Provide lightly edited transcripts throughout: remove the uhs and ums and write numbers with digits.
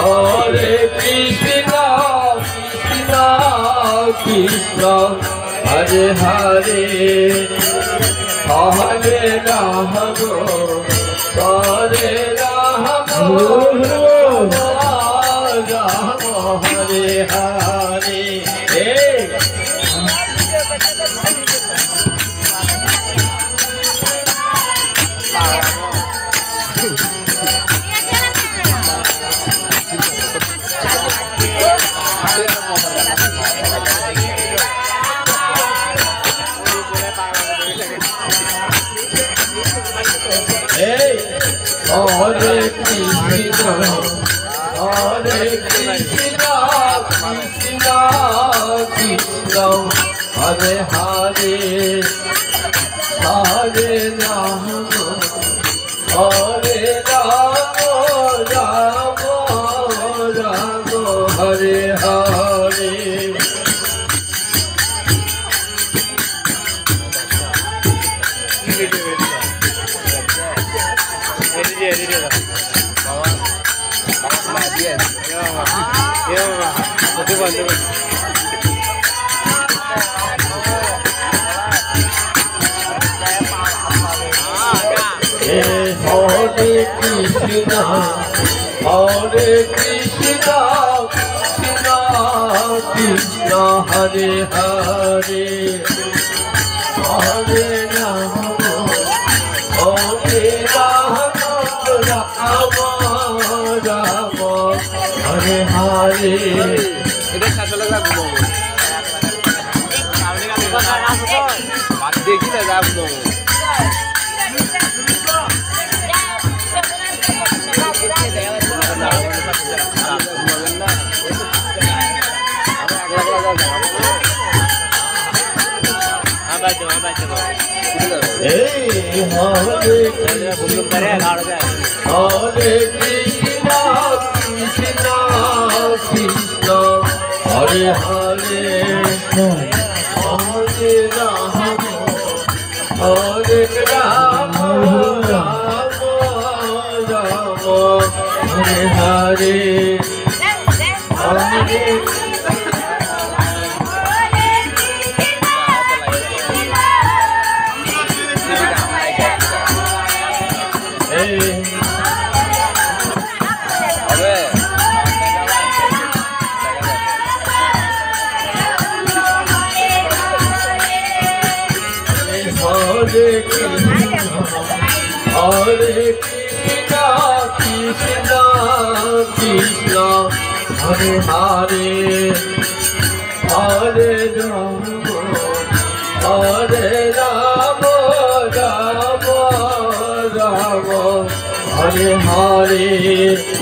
Hare Krishna, Krishna Krishna Hare Hare Hare Ram हरे Ram Hare Hare Hare Krishna, Hare Krishna, Krishna Krishna, Hare Hare, Hare Rama, Hare Rama, Rama Rama, Hare Hare. Hare Krishna, Hare Krishna, Krishna Krishna, Hare Hare, Hare Rama, Hare Rama, Rama Rama, Hare Hare. देखी ना आप लोग Hare Krishna, Krishna Krishna, Hare Hare, Hare Rama, Hare Rama, Rama Rama, Hare Hare, Hare Hare Krishna, Krishna Krishna, Hare Hare, Hare Rama, Hare Rama, Rama Rama, Hare Hare.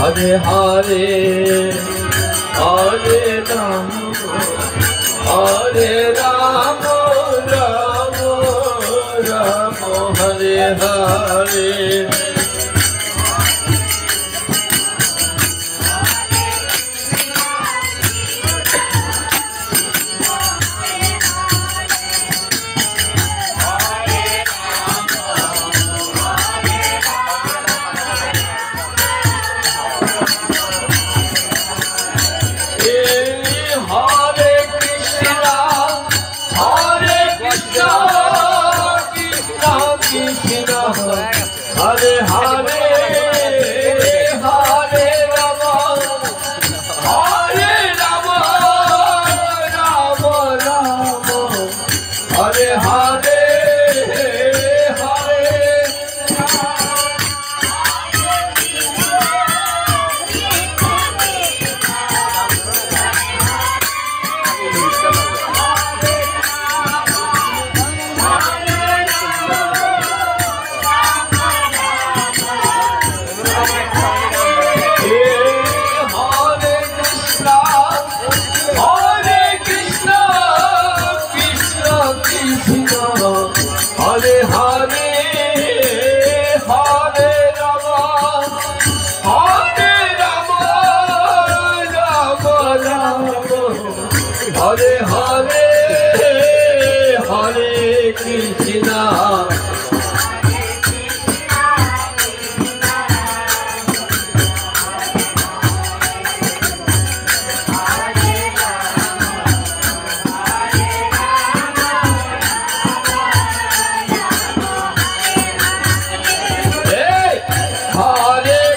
Hare Hare Hare Rama Hare Rama Rama Rama Hare Hare Hare Hare Hare Rama Hare Rama Rama Rama Hare Hare Hare Hare Hare Hare Rama Hare Rama Rama Rama Hare Hare Hare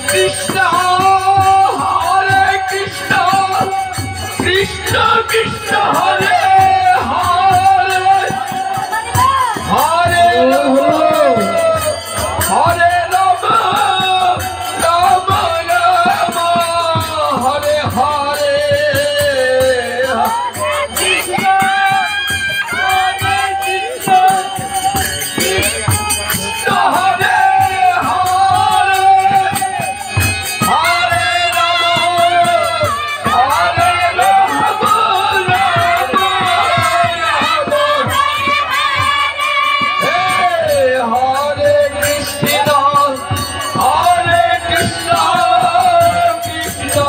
Krishna Krishna Krishna Hare Hare Hare Rama Hare Rama Rama Rama Hare Hare Krishna Hare Krishna Krishna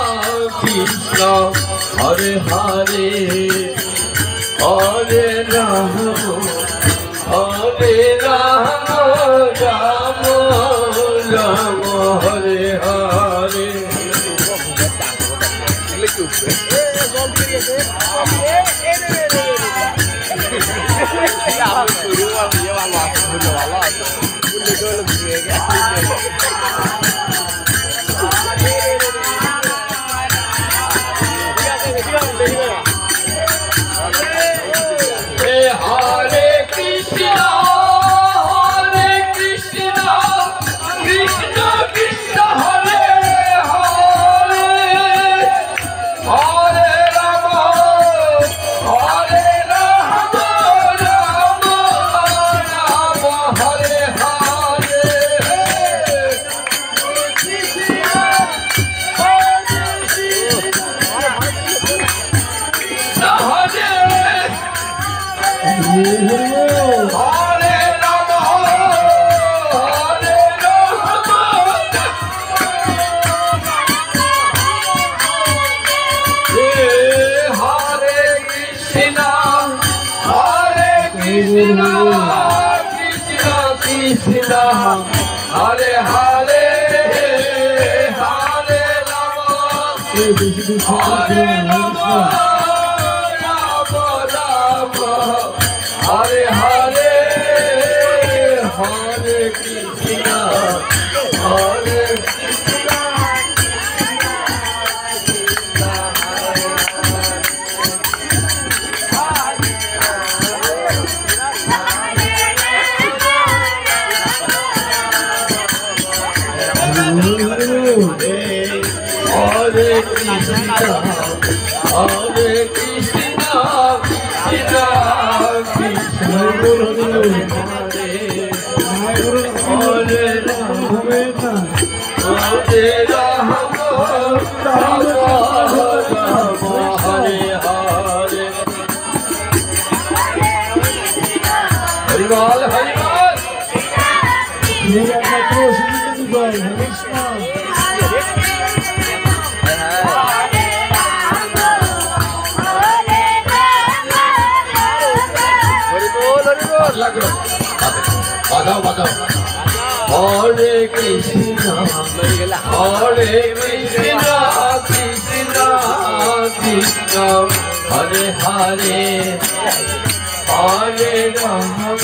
Hare Krishna Hare Hare Hare Rama Hare Rama Rama Rama Hare Hare Hare Krishna Hare Krishna Krishna Krishna Hare Hare Hare Rama Hare Rama Rama Rama Hare Hare Krishna Krishna Krishna, Hare Hare, Hare Rama, Hare Rama, Rama Rama, Hare Hare, Hare Krishna, Hare Hare Krishna, Hare Krishna, Krishna Krishna, Hare Hare Rama, Rama Rama, Hare Hare. Haribol, Haribol. বাজাও বাজাও হরে কৃষ্ণ হরে কৃষ্ণ কৃষ্ণ কৃষ্ণ হরে হরে হরে রাম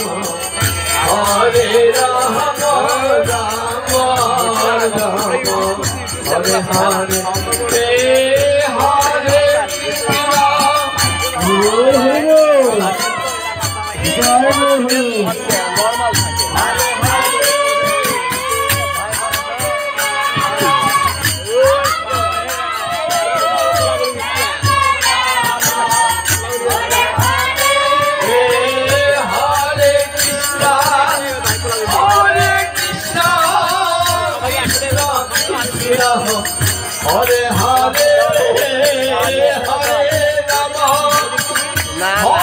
হরে Ram Ram Ram Hare Hare Hare Hare Hare Hare Rama Hare Rama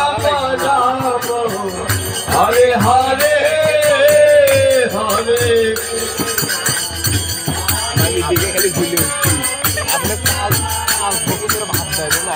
Rama Rama Hare Hare Hare আমি দিকে খালি ভুলে আপনি পাঁচ বছর ধরে ভাত দেন না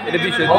এটা বিষয়